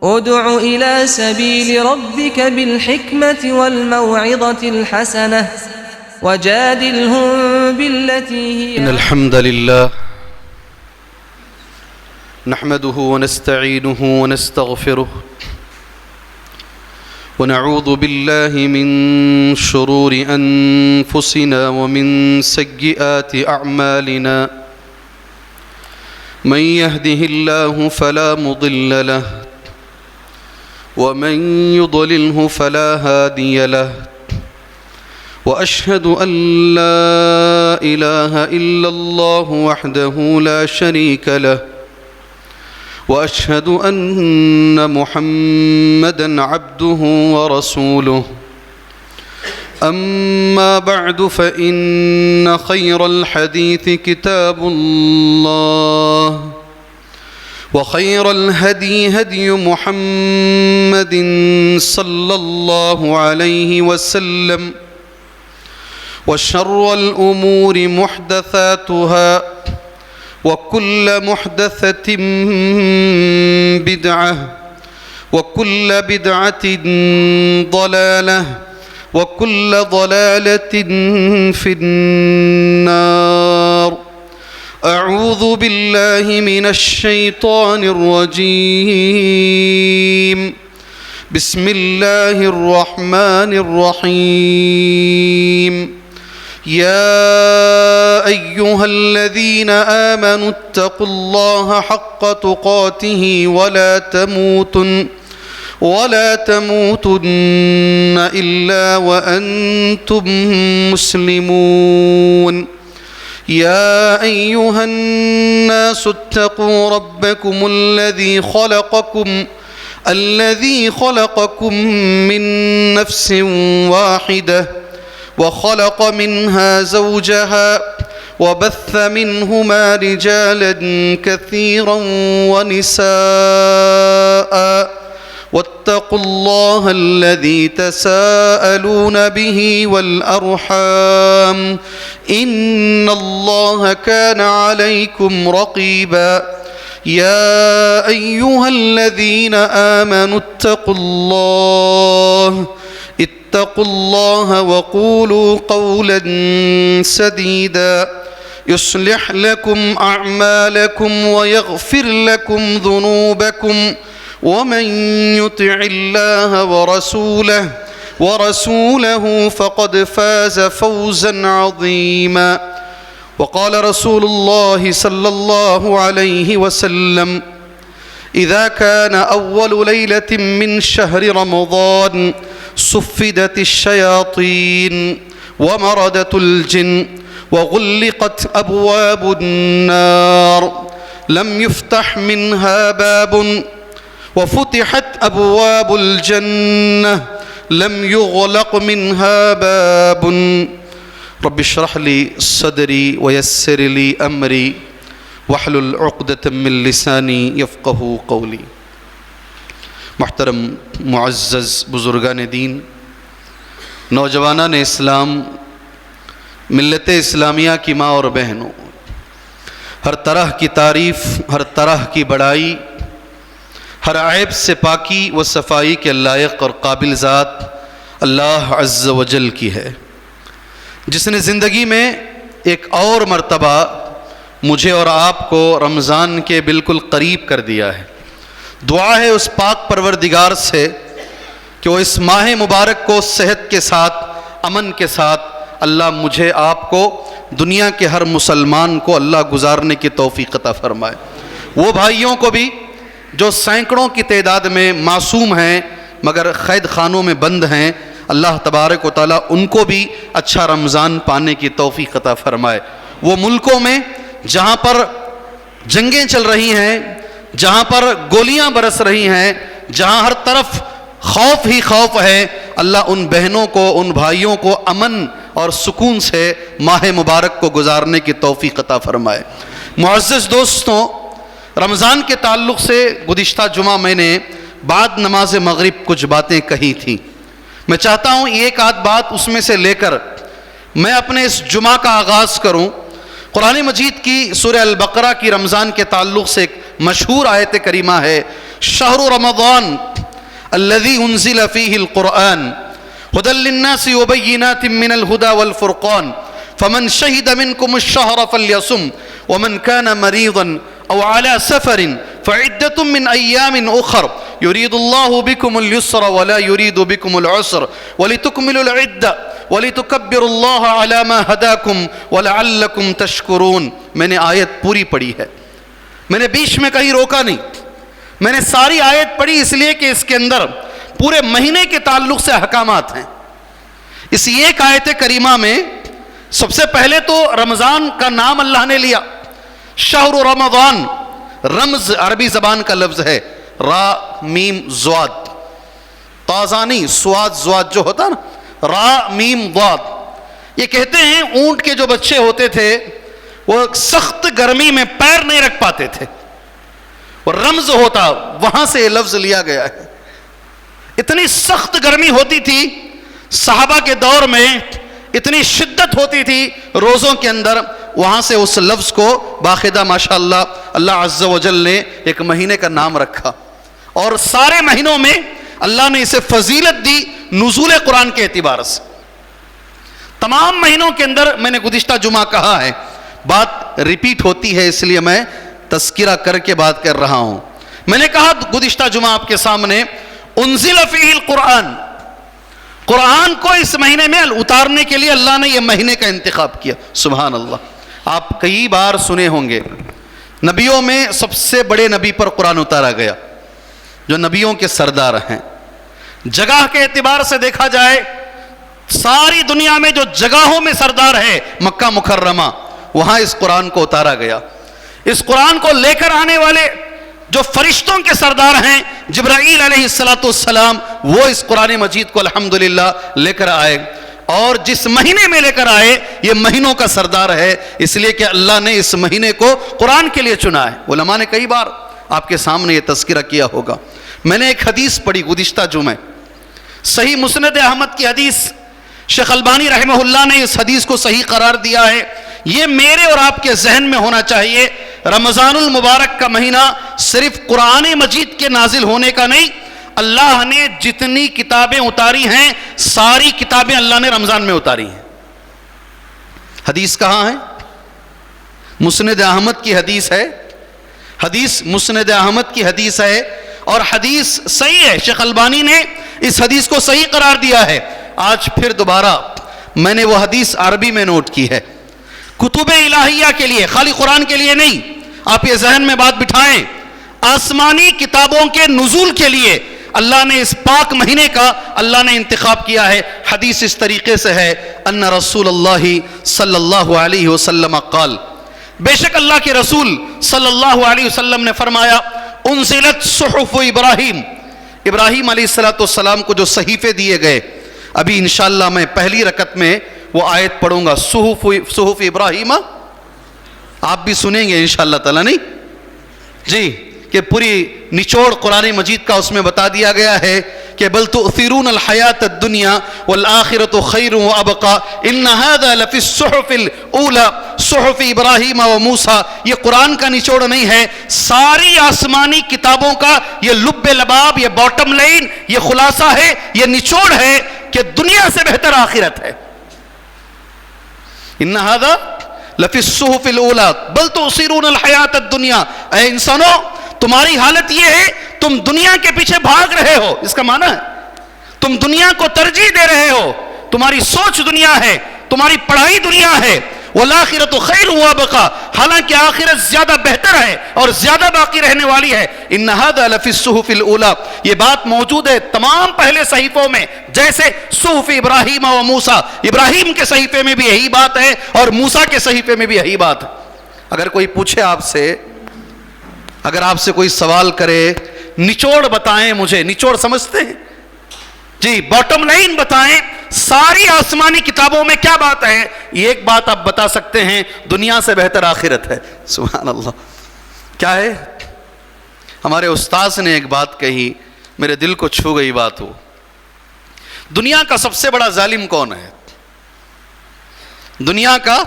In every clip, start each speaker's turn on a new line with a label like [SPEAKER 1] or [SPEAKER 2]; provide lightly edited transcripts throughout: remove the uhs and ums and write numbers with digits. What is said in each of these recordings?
[SPEAKER 1] ادع إلى سبيل ربك بالحكمة والموعظة الحسنة وجادلهم بالتي هي
[SPEAKER 2] إن الحمد لله نحمده ونستعينه ونستغفره ونعوذ بالله من شرور أنفسنا ومن سيئات أعمالنا من يهده الله فلا مضل له ومن يضلله فلا هادي له وأشهد أن لا إله إلا الله وحده لا شريك له وأشهد أن محمدًا عبده ورسوله أما بعد فإن خير الحديث كتاب الله وخير الهدي هدي محمد صلى الله عليه وسلم وشر الأمور محدثاتها وكل محدثة بدعة وكل بدعة ضلالة وكل ضلالة في النار. أعوذ بالله من الشيطان الرجيم. بسم الله الرحمن الرحيم. يا أيها الذين آمنوا اتقوا الله حق تقاته ولا تموتن إلا وأنتم مسلمون. يا أيها الناس اتقوا ربكم الذي خلقكم من نفس واحدة وخلق منها زوجها وبث منهما رجالا كثيرا ونساء واتقوا الله الذي تساءلون به والأرحام إن الله كان عليكم رقيبا. يا أيها الذين آمنوا اتقوا الله وقولوا قولا سديدا يصلح لكم أعمالكم ويغفر لكم ذنوبكم ومن يطع الله ورسوله فقد فاز فوزا عظيما. وقال رسول الله صلى الله عليه وسلم: إذا كان أول ليلة من شهر رمضان صفدت الشياطين ومردت الجن وغلقت أبواب النار لم يفتح منها باب وفتحت أبواب الجنة لم يغلق منها باب. رب اشرح لي صدري ويسر لي أمري واحلل عقدة من لسانی یفقہوا قولی. محترم معزز بزرگان دین، نوجوانان اسلام، ملت اسلامیہ کی ماں اور بہنوں، ہر طرح کی تعریف، ہر طرح کی بڑائی، ہر عیب سے پاکی و صفائی کے لائق اور قابل ذات اللہ عز و جل کی ہے، جس نے زندگی میں ایک اور مرتبہ مجھے اور آپ کو رمضان کے بالکل قریب کر دیا ہے. دعا ہے اس پاک پروردگار سے کہ وہ اس ماہ مبارک کو صحت کے ساتھ، امن کے ساتھ اللہ مجھے آپ کو، دنیا کے ہر مسلمان کو اللہ گزارنے کی توفیق عطا فرمائے. وہ بھائیوں کو بھی جو سینکڑوں کی تعداد میں معصوم ہیں مگر قید خانوں میں بند ہیں، اللہ تبارک و تعالیٰ ان کو بھی اچھا رمضان پانے کی توفیق عطا فرمائے. وہ ملکوں میں جہاں پر جنگیں چل رہی ہیں، جہاں پر گولیاں برس رہی ہیں، جہاں ہر طرف خوف ہی خوف ہے، اللہ ان بہنوں کو، ان بھائیوں کو امن اور سکون سے ماہ مبارک کو گزارنے کی توفیق عطا فرمائے. معزز دوستوں، رمضان کے تعلق سے گزشتہ جمعہ میں نے بعد نماز مغرب کچھ باتیں کہی تھیں. میں چاہتا ہوں ایک آدھ بات اس میں سے لے کر میں اپنے اس جمعہ کا آغاز کروں. قرآن مجید کی سورہ البقرہ کی رمضان کے تعلق سے ایک مشہور آیت کریمہ ہے، شہر رمضان الذی انزل فیہ القرآن ہدی للناس وبینات من الہدی والفرقان فمن شہد منکم الشہر فلیصم ومن کان مریضا او علی سفر فعدۃ من ایام اخر یرید اللہ بکم اليسر ولا یرید بکم العسر ولتکملوا العدۃ وَلِتُكَبِّرُوا اللَّهَ عَلَى مَا هَدَاكُمْ وَلَعَلَّكُمْ تَشْكُرُونَ۔ میں نے آیت پوری پڑھی ہے، میں نے بیچ میں کہیں روکا نہیں، میں نے ساری آیت پڑھی اس لیے کہ اس کے اندر پورے مہینے کے تعلق سے احکامات ہیں۔ اس ایک آیت کریمہ میں سب سے پہلے تو رمضان کا نام اللہ نے لیا، شہر رمضان، رمز عربی زبان کا لفظ ہے، را میم زواد، تازانی سواد زواد جو ہوتا نا، را میم ضاد۔ یہ کہتے ہیں اونٹ کے جو بچے ہوتے تھے وہ سخت گرمی میں پیر نہیں رکھ پاتے تھے، اور رمز ہوتا، وہاں سے یہ لفظ لیا گیا ہے۔ اتنی سخت گرمی ہوتی تھی صحابہ کے دور میں، اتنی شدت ہوتی تھی روزوں کے اندر، وہاں سے اس لفظ کو باقاعدہ ماشاءاللہ اللہ عز و جل نے ایک مہینے کا نام رکھا، اور سارے مہینوں میں اللہ نے اسے فضیلت دی نزول قرآن کے اعتبار سے۔ تمام مہینوں کے اندر میں نے گزشتہ جمعہ کہا ہے، بات ریپیٹ ہوتی ہے اس لیے میں تذکرہ کر کے بات کر رہا ہوں۔ میں نے کہا گزشتہ جمعہ آپ کے سامنے، انزل فیہ القرآن، قرآن کو اس مہینے میں اتارنے کے لیے اللہ نے یہ مہینے کا انتخاب کیا۔ سبحان اللہ، آپ کئی بار سنے ہوں گے نبیوں میں سب سے بڑے نبی پر قرآن اتارا گیا، جو نبیوں کے سردار ہیں۔ جگہ کے اعتبار سے دیکھا جائے ساری دنیا میں جو جگہوں میں سردار ہے مکہ مکرمہ، وہاں اس قرآن کو اتارا گیا۔ اس قرآن کو لے کر آنے والے جو فرشتوں کے سردار ہیں جبرائیل علیہ السلام، وہ اس قرآن مجید کو الحمدللہ لے کر آئے، اور جس مہینے میں لے کر آئے یہ مہینوں کا سردار ہے، اس لیے کہ اللہ نے اس مہینے کو قرآن کے لیے چنا ہے۔ علماء نے کئی بار آپ کے سامنے یہ تذکرہ کیا ہوگا۔ میں نے ایک حدیث پڑھی گزشتہ جمعہ، صحیح مسند احمد کی حدیث، شیخ البانی رحمہ اللہ نے اس حدیث کو صحیح قرار دیا ہے۔ یہ میرے اور آپ کے ذہن میں ہونا چاہیے، رمضان المبارک کا مہینہ صرف قرآن مجید کے نازل ہونے کا نہیں، اللہ نے جتنی کتابیں اتاری ہیں ساری کتابیں اللہ نے رمضان میں اتاری ہیں۔ حدیث کہاں ہے؟ مسند احمد کی حدیث ہے، حدیث مسند احمد کی حدیث ہے، اور حدیث صحیح ہے۔ شیخ البانی نے اس حدیث کو صحیح قرار دیا ہے۔ آج پھر دوبارہ میں نے وہ حدیث عربی میں نوٹ کی ہے، کتب الہیہ کے لیے، خالی قرآن کے لیے نہیں۔ آپ یہ ذہن میں بات بٹھائیں، آسمانی کتابوں کے نزول کے لیے اللہ نے اس پاک مہینے کا اللہ نے انتخاب کیا ہے۔ حدیث اس طریقے سے ہے، ان رسول اللہ صلی اللہ علیہ وسلم قال، بے شک اللہ کے رسول صلی اللہ علیہ وسلم نے فرمایا، انزلت صحف ابراہیم، ابراہیم علیہ السلام کو جو صحیفے دیے گئے، ابھی انشاءاللہ میں پہلی رکعت میں وہ آیت پڑھوں گا، صحف ابراہیم، آپ بھی سنیں گے انشاءاللہ تعالی، نہیں جی، کہ پوری نچوڑ قرآن مجید کا اس میں بتا دیا گیا ہے کہ بل تؤثرون الحیات الدنیا والآخرۃ خیر وابقی ان ھذا لفی الصحف الاولی صحف ابراہیم و موسیٰ۔ یہ قرآن کا نچوڑ نہیں ہے، ساری آسمانی کتابوں کا یہ لب لباب، یہ باٹم لائن، یہ خلاصہ ہے، یہ نچوڑ ہے کہ دنیا سے بہتر آخرت ہے۔ ان ھذا لفی الصحف الاولی بل تؤثرون الحیات الدنیا، اے انسانوں تمہاری حالت یہ ہے تم دنیا کے پیچھے بھاگ رہے ہو، اس کا معنی ہے تم دنیا کو ترجیح دے رہے ہو، تمہاری سوچ دنیا ہے، تمہاری پڑھائی دنیا ہے، والآخرۃ خیر وابقی، حالانکہ آخرت زیادہ بہتر ہے اور زیادہ باقی رہنے والی ہے۔ ان ھذا لفی الصحف الاولی، یہ بات موجود ہے تمام پہلے صحیفوں میں، جیسے صحف ابراہیم و موسیٰ، ابراہیم کے صحیفے میں بھی یہی بات ہے اور موسیٰ کے صحیفے میں بھی یہی بات ہے۔ اگر کوئی پوچھے آپ سے، اگر آپ سے کوئی سوال کرے، نچوڑ بتائیں مجھے، نچوڑ سمجھتے ہیں جی، باٹم لائن بتائیں، ساری آسمانی کتابوں میں کیا بات ہے؟ یہ ایک بات آپ بتا سکتے ہیں، دنیا سے بہتر آخرت ہے۔ سبحان اللہ، کیا ہے؟ ہمارے استاذ نے ایک بات کہی، میرے دل کو چھو گئی بات وہ، دنیا کا سب سے بڑا ظالم کون ہے؟ دنیا کا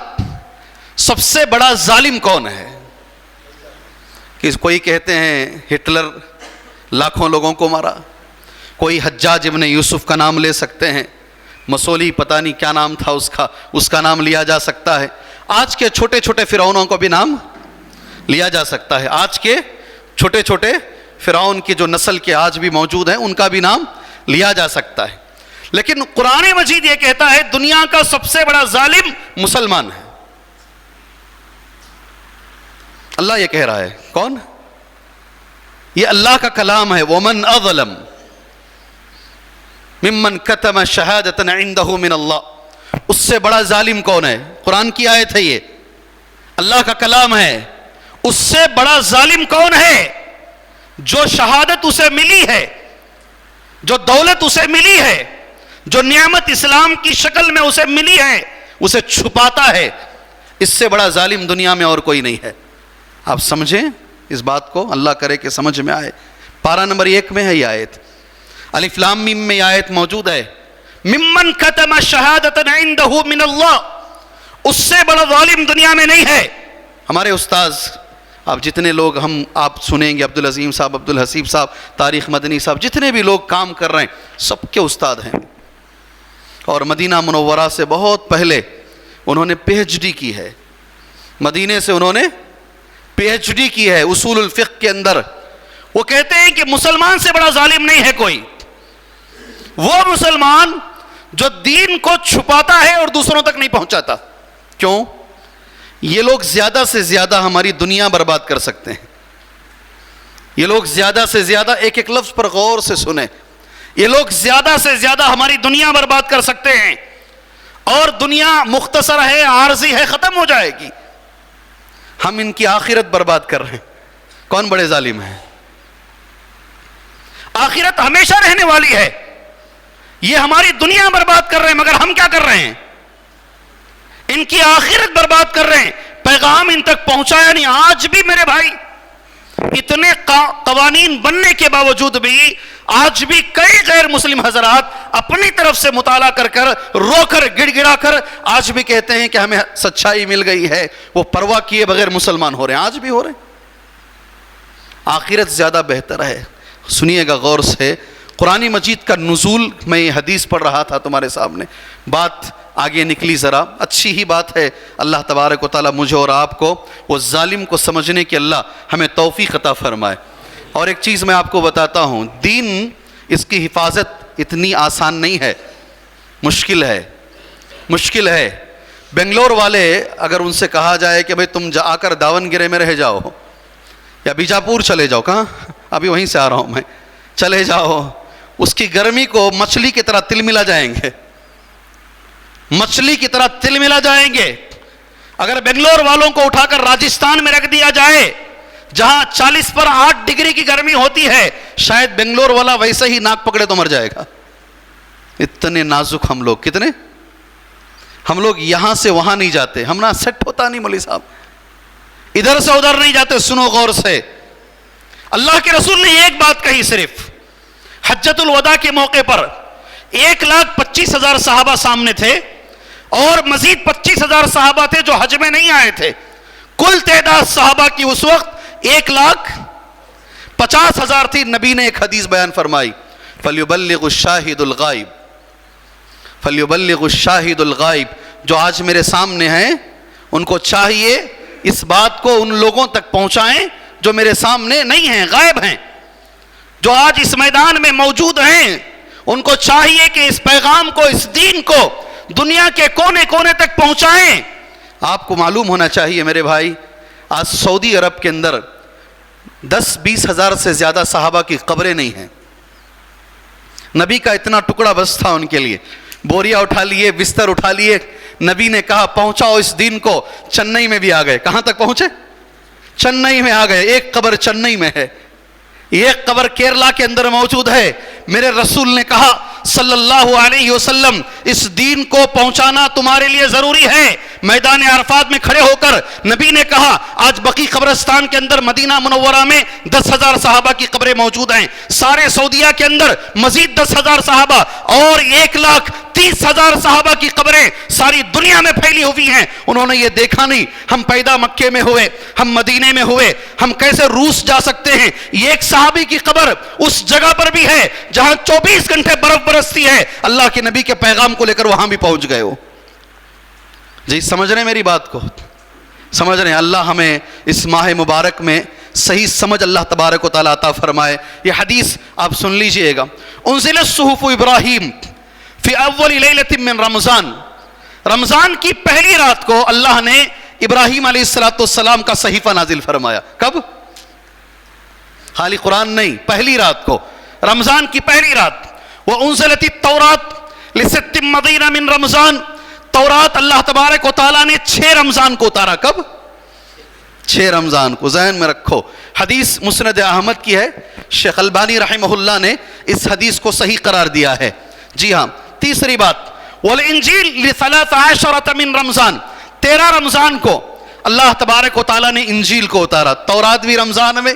[SPEAKER 2] سب سے بڑا ظالم کون ہے؟ کہ کوئی کہتے ہیں ہٹلر لاکھوں لوگوں کو مارا، کوئی حجاج ابن یوسف کا نام لے سکتے ہیں، مسولی پتہ نہیں کیا نام تھا اس کا نام لیا جا سکتا ہے، آج کے چھوٹے چھوٹے فرعونوں کو بھی نام لیا جا سکتا ہے، آج کے چھوٹے چھوٹے فرعون کی جو نسل کے آج بھی موجود ہیں ان کا بھی نام لیا جا سکتا ہے، لیکن قرآن مجید یہ کہتا ہے دنیا کا سب سے بڑا ظالم مسلمان ہے۔ اللہ یہ کہہ رہا ہے، کون؟ یہ اللہ کا کلام ہے، وَمَنْ أَظْلَمُ مِمَّنْ كَتَمَ شَهَادَةً عِنْدَهُ مِنَ اللَّهِ، اس سے بڑا ظالم کون ہے؟ قرآن کی آیت ہے، یہ اللہ کا کلام ہے، اس سے بڑا ظالم کون ہے؟ جو شہادت اسے ملی ہے، جو دولت اسے ملی ہے، جو نعمت اسلام کی شکل میں اسے ملی ہے، اسے چھپاتا ہے، اس سے بڑا ظالم دنیا میں اور کوئی نہیں ہے۔ آپ سمجھیں اس بات کو، اللہ کرے کہ سمجھ میں آئے۔ پارہ نمبر 1 میں ہے یہ آیت، الف لام میم میں یہ آیت موجود ہے، ممن کتم شہادۃ عندہ من اللہ، اس سے بڑا ظالم دنیا میں نہیں ہے۔ ہمارے استاذ، آپ جتنے لوگ آپ سنیں گے، عبدالعظیم صاحب، عبدالحسیب صاحب، طارق مدنی صاحب، جتنے بھی لوگ کام کر رہے ہیں سب کے استاد ہیں، اور مدینہ منورہ سے بہت پہلے انہوں نے پی ایچ ڈی کی ہے، مدینے سے انہوں نے پی ایچ ڈی کی ہے اصول الفقہ کے اندر۔ وہ کہتے ہیں کہ مسلمان سے بڑا ظالم نہیں ہے کوئی، وہ مسلمان جو دین کو چھپاتا ہے اور دوسروں تک نہیں پہنچاتا۔ کیوں؟ یہ لوگ زیادہ سے زیادہ ہماری دنیا برباد کر سکتے ہیں، یہ لوگ زیادہ سے زیادہ، ایک ایک لفظ پر غور سے سنیں، یہ لوگ زیادہ سے زیادہ ہماری دنیا برباد کر سکتے ہیں، اور دنیا مختصر ہے، عارضی ہے، ختم ہو جائے گی، ہم ان کی آخرت برباد کر رہے ہیں۔ کون بڑے ظالم ہیں؟ آخرت ہمیشہ رہنے والی ہے، یہ ہماری دنیا برباد کر رہے ہیں، مگر ہم کیا کر رہے ہیں؟ ان کی آخرت برباد کر رہے ہیں، پیغام ان تک پہنچایا نہیں۔ آج بھی میرے بھائی، اتنے قوانین بننے کے باوجود بھی آج بھی کئی غیر مسلم حضرات اپنی طرف سے مطالعہ کر رو کر گڑ گڑا کر آج بھی کہتے ہیں کہ ہمیں سچائی مل گئی ہے، وہ پرواہ کیے بغیر مسلمان ہو رہے ہیں، آج بھی ہو رہے ہیں۔ آخرت زیادہ بہتر ہے۔ سنیے گا غور سے، قرآن مجید کا نزول، میں یہ حدیث پڑھ رہا تھا تمہارے سامنے، بات آگے نکلی، ذرا اچھی ہی بات ہے، اللہ تبارک و تعالیٰ مجھے اور آپ کو وہ ظالم کو سمجھنے کی اللہ ہمیں توفیق عطا فرمائے۔ اور ایک چیز میں آپ کو بتاتا ہوں، دین، اس کی حفاظت اتنی آسان نہیں ہے، مشکل ہے۔ بنگلور والے اگر ان سے کہا جائے کہ بھئی تم آ کر داون گرے میں رہ جاؤ، یا بیجاپور چلے جاؤ، کہاں؟ ابھی وہیں سے آ رہا ہوں میں، چلے جاؤ، اس کی گرمی کو مچھلی کی طرح تل ملا جائیں گے، مچھلی کی طرح تل ملا جائیں گے۔ اگر بنگلور والوں کو اٹھا کر راجستھان میں رکھ دیا جائے جہاں 40 پر 8 ڈگری کی گرمی ہوتی ہے، شاید بنگلور والا ویسے ہی ناک پکڑے تو مر جائے گا۔ اتنے نازک ہم لوگ، کتنے ہم لوگ یہاں سے وہاں نہیں جاتے، ہم نہ سیٹ ہوتا نہیں مولوی صاحب، ادھر سے ادھر نہیں جاتے۔ سنو غور سے، اللہ کے رسول نے ایک بات کہی، صرف حجۃ الوداع کے موقع پر 1,25,000 صحابہ سامنے تھے، اور مزید 25,000 صحابہ تھے جو حج میں نہیں آئے تھے، کل تعداد صحابہ کی اس وقت 1,50,000 تھی۔ نبی نے ایک حدیث بیان فرمائی، فَلْيُبَلِّغُ الشَّاهِدُ الْغَائِبُ، فَلْيُبَلِّغُ الشَّاهِدُ الْغَائِبُ، جو آج میرے سامنے ہیں ان کو چاہیے اس بات کو ان لوگوں تک پہنچائیں جو میرے سامنے نہیں ہیں، غائب ہیں، جو آج اس میدان میں موجود ہیں، ان کو چاہیے کہ اس پیغام کو، اس دین کو دنیا کے کونے کونے تک پہنچائیں۔ آپ کو معلوم ہونا چاہیے میرے بھائی، آج سعودی عرب کے اندر 10-20 ہزار سے زیادہ صحابہ کی قبریں نہیں ہیں۔ نبی کا اتنا ٹکڑا بس تھا ان کے لیے، بوریا اٹھا لیے، بستر اٹھا لیے، نبی نے کہا پہنچاؤ اس دین کو۔ چنئی میں بھی آ گئے، کہاں تک پہنچے؟ چنئی میں آ گئے، ایک قبر چنئی میں ہے، ایک قبر کیرلا کے اندر موجود ہے۔ میرے رسول نے کہا صلی اللہ علیہ وسلم، اس دین کو پہنچانا تمہارے لیے ضروری ہے۔ میدان عرفات میں کھڑے ہو کر نبی نے کہا، آج بقی قبرستان کے اندر مدینہ منورہ میں 10,000 صحابہ کی قبریں موجود ہیں، سارے سعودیہ کے اندر مزید 10,000 صحابہ، اور 1,30,000 30,000 صحابہ کی قبریں ساری دنیا میں پھیلی ہوئی ہیں، انہوں نے یہ دیکھا نہیں ہم پیدا مکے میں ہوئے، ہم مدینے میں ہوئے، ہم کیسے روس جا سکتے ہیں؟ یہ ایک صحابی کی قبر اس جگہ پر بھی ہے جہاں 24 گھنٹے برف برستی ہے، اللہ کے نبی کے پیغام کو لے کر وہاں بھی پہنچ گئے ہو۔ جی سمجھ رہے ہیں میری بات کو؟ سمجھ رہے ہیں؟ اللہ ہمیں اس ماہ مبارک میں صحیح سمجھ اللہ تبارک و تعالیٰ عطا فرمائے۔ یہ حدیث آپ سن لیجئے گا، انزلت صحف ابراہیم فی اول لیلۃ من رمضان، رمضان کی پہلی رات کو اللہ نے ابراہیم علیہ السلام کا صحیفہ نازل فرمایا۔ کب؟ خالی قرآن نہیں، پہلی رات کو، رمضان کی پہلی رات۔ وانزلت التوراۃ لست مضین من رمضان، تورات اللہ تبارک و تعالیٰ نے 6 رمضان کو اتارا۔ کب؟ 6 رمضان کو، ذہن میں رکھو۔ حدیث مسند احمد کی ہے، شیخ البانی رحمہ اللہ نے اس حدیث کو صحیح قرار دیا ہے۔ جی ہاں، تیسری بات، والانجیل ل13 من رمضان، 13 رمضان کو اللہ تبارک و تعالیٰ نے انجیل کو اتارا۔ تورات بھی رمضان میں،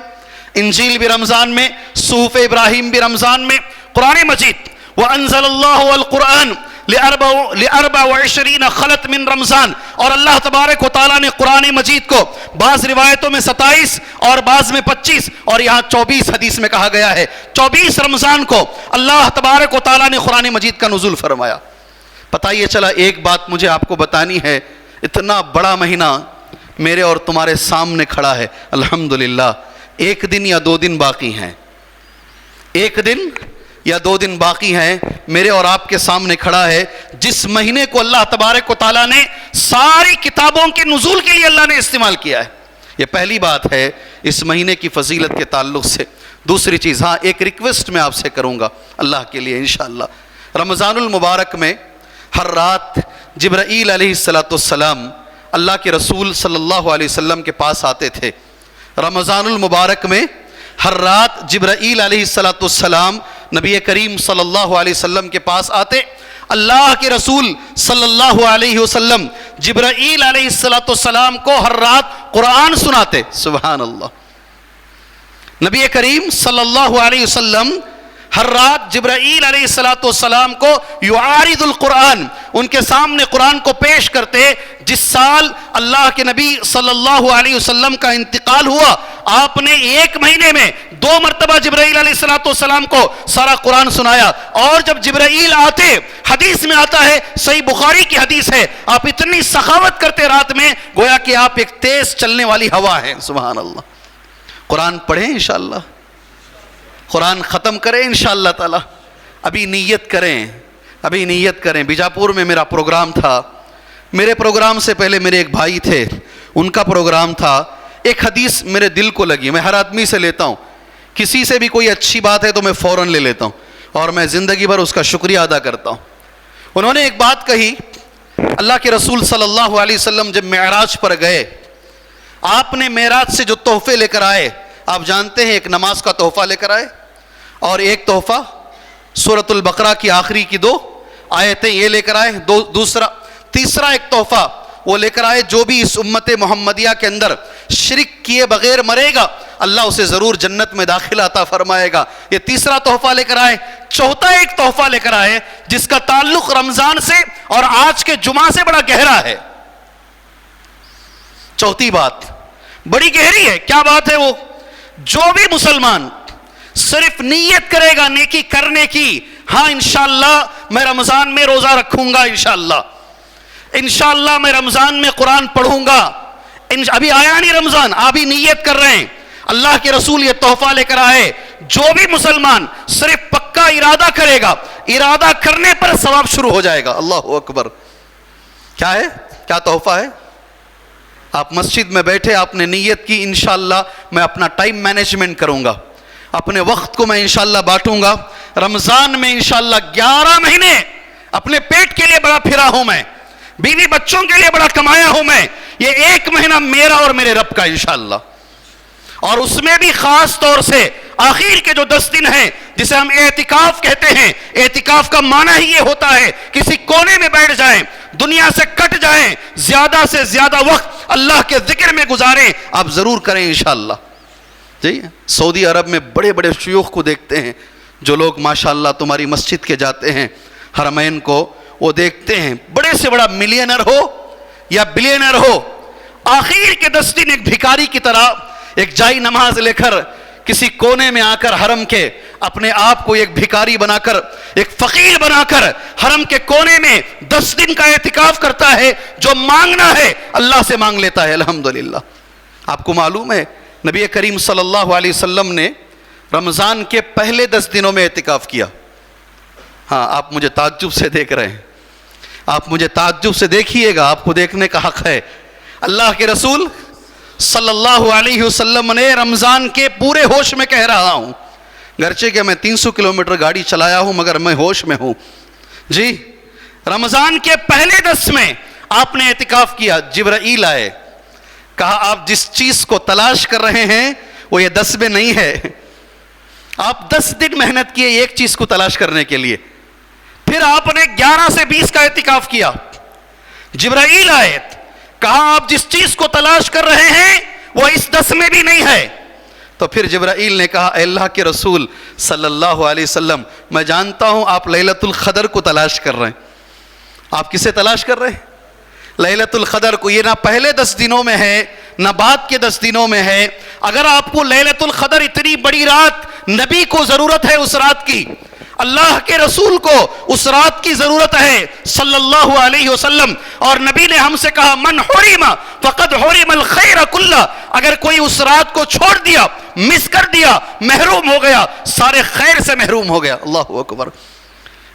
[SPEAKER 2] انجیل بھی رمضان میں، صحف ابراہیم بھی رمضان میں، قرآن مجید۔ وانزل اللہ القرآن ل24 خلت من رمضان، اور اللہ تبارک و تعالیٰ نے قرآن مجید کو بعض روایتوں میں 27 اور بعض میں 25 اور یہاں 24 حدیث میں کہا گیا ہے، 24 رمضان کو اللہ تبارک و تعالیٰ نے قرآن مجید کا نزول فرمایا۔ پتہ یہ چلا، ایک بات مجھے آپ کو بتانی ہے، اتنا بڑا مہینہ میرے اور تمہارے سامنے کھڑا ہے، الحمدللہ 1 دن یا 2 دن باقی ہیں، 1 دن یا 2 دن باقی ہیں، میرے اور آپ کے سامنے کھڑا ہے، جس مہینے کو اللہ تبارک و تعالیٰ نے ساری کتابوں کے نزول کے لیے اللہ نے استعمال کیا ہے۔ یہ پہلی بات ہے اس مہینے کی فضیلت کے تعلق سے۔ دوسری چیز، ہاں ایک ریکویسٹ میں آپ سے کروں گا اللہ کے لیے انشاءاللہ، رمضان المبارک میں ہر رات جبرائیل علیہ السلام اللہ کے رسول صلی اللہ علیہ وسلم کے پاس آتے تھے۔ رمضان المبارک میں ہر رات جبرائیل علیہ السلام نبی کریم صلی اللہ علیہ وسلم کے پاس آتے، اللہ کے رسول صلی اللہ علیہ وسلم جبرائیل علیہ السلام کو ہر رات قرآن سناتے۔ سبحان اللہ، نبی کریم صلی اللہ علیہ وسلم ہر رات جبرائیل علیہ السلام کو یعارض القرآن، ان کے سامنے قرآن کو پیش کرتے۔ جس سال اللہ کے نبی صلی اللہ علیہ وسلم کا انتقال ہوا، آپ نے 1 مہینے میں 2 مرتبہ جبرائیل علیہ السلام کو سارا قرآن سنایا، اور جب جبرائیل آتے، حدیث میں آتا ہے، صحیح بخاری کی حدیث ہے، آپ اتنی سخاوت کرتے رات میں گویا کہ آپ ایک تیز چلنے والی ہوا ہیں۔ سبحان اللہ، قرآن پڑھیں انشاءاللہ، قرآن ختم کریں انشاءاللہ تعالی۔ ابھی نیت کریں، بیجاپور میں میرا پروگرام تھا، میرے پروگرام سے پہلے میرے ایک بھائی تھے، ان کا پروگرام تھا، ایک حدیث میرے دل کو لگی، میں ہر آدمی سے لیتا ہوں، کسی سے بھی کوئی اچھی بات ہے تو میں فوراً لے لیتا ہوں، اور میں زندگی بھر اس کا شکریہ ادا کرتا ہوں۔ انہوں نے ایک بات کہی، اللہ کے رسول صلی اللہ علیہ وسلم جب معراج پر گئے، آپ نے معراج سے جو تحفے لے کر آئے، آپ جانتے ہیں ایک نماز کا تحفہ لے کر آئے، اور ایک تحفہ سورۃ البقرہ کی آخری کی 2 آیتیں یہ لے کر آئے، تیسرا ایک تحفہ وہ لے کر آئے، جو بھی اس امت محمدیہ کے اندر شرک کیے بغیر مرے گا اللہ اسے ضرور جنت میں داخلہ عطا فرمائے گا۔ یہ تیسرا تحفہ لے کر آئے۔ چوتھا ایک تحفہ لے کر آئے جس کا تعلق رمضان سے اور آج کے جمعہ سے بڑا گہرا ہے۔ چوتھی بات بڑی گہری ہے، کیا بات ہے وہ؟ جو بھی مسلمان صرف نیت کرے گا نیکی کرنے کی، ہاں انشاءاللہ میں رمضان میں روزہ رکھوں گا، انشاءاللہ میں رمضان میں قرآن پڑھوں گا، ابھی آیا نہیں رمضان، ابھی نیت کر رہے ہیں، اللہ کے رسول یہ تحفہ لے کر آئے، جو بھی مسلمان صرف پکا ارادہ کرے گا، ارادہ کرنے پر ثواب شروع ہو جائے گا۔ اللہ اکبر، کیا ہے؟ کیا تحفہ ہے؟ آپ مسجد میں بیٹھے، آپ نے نیت کی انشاءاللہ میں اپنا ٹائم مینجمنٹ کروں گا، اپنے وقت کو میں انشاءاللہ بانٹوں گا، رمضان میں انشاءاللہ 11 مہینے اپنے پیٹ کے لیے بڑا پھرا ہوں میں، بیوی بچوں کے لیے بڑا کمایا ہوں میں، یہ 1 مہینہ میرا اور میرے رب کا انشاءاللہ، اور اس میں بھی خاص طور سے آخر کے جو 10 دن ہیں جسے ہم اعتکاف کہتے ہیں، اعتکاف کا معنی ہی یہ ہوتا ہے کسی کونے میں بیٹھ جائیں، دنیا سے کٹ جائیں، زیادہ سے زیادہ وقت اللہ کے ذکر میں گزاریں، آپ ضرور کریں انشاءاللہ۔ جی سعودی عرب میں بڑے بڑے شیوخ کو دیکھتے ہیں جو لوگ ماشاءاللہ تمہاری مسجد کے جاتے ہیں، حرمین کو، وہ دیکھتے ہیں بڑے سے بڑا ملینر ہو یا بلینر ہو، آخر کے 10 دن ایک بھکاری کی طرح ایک جائی نماز لے کر کسی کونے میں آ کر حرم کے اپنے آپ کو ایک بھکاری بنا کر، ایک فقیر بنا کر حرم کے کونے میں 10 دن کا اعتکاف کرتا ہے. جو مانگنا ہے اللہ سے مانگ لیتا ہے. الحمدللہ. آپ کو معلوم ہے نبی کریم صلی اللہ علیہ وسلم نے رمضان کے پہلے 10 دنوں میں اعتکاف کیا. ہاں، آپ مجھے تعجب سے دیکھ رہے ہیں، آپ مجھے تعجب سے دیکھیے گا، آپ کو دیکھنے کا حق ہے. اللہ کے رسول صلی اللہ علیہ وسلم نے رمضان کے پورے ہوش میں کہہ رہا ہوں، گرچہ کہ میں 300 کلومیٹر گاڑی چلایا ہوں مگر میں ہوش میں ہوں جی. رمضان کے پہلے 10 میں آپ نے اعتکاف کیا. جبرائیل آئے، کہا آپ جس چیز کو تلاش کر رہے ہیں وہ یہ 10 میں نہیں ہے. آپ 10 دن محنت کیے ایک چیز کو تلاش کرنے کے لیے. پھر آپ نے 11 سے 20 کا اعتکاف کیا. جبرائیل آئے، کہا آپ جس چیز کو تلاش کر رہے ہیں وہ اس 10 میں بھی نہیں ہے. تو پھر جبرائیل نے کہا اے اللہ کے رسول صلی اللہ علیہ وسلم، میں جانتا ہوں آپ لیلۃ القدر کو تلاش کر رہے ہیں. آپ کسے تلاش کر رہے ہیں؟ لیلۃ القدر کو. یہ نہ پہلے 10 دنوں میں ہے نہ بعد کے 10 دنوں میں ہے. اگر آپ کو لیلۃ القدر اتنی بڑی رات، نبی کو ضرورت ہے اس رات کی، اللہ کے رسول کو اس رات کی ضرورت ہے صلی اللہ علیہ وسلم. اور نبی نے ہم سے کہا من حرم فقد حرم الخیر کلہ. اگر کوئی اس رات کو چھوڑ دیا، مس کر دیا، محروم ہو گیا، سارے خیر سے محروم ہو گیا. اللہ اکبر.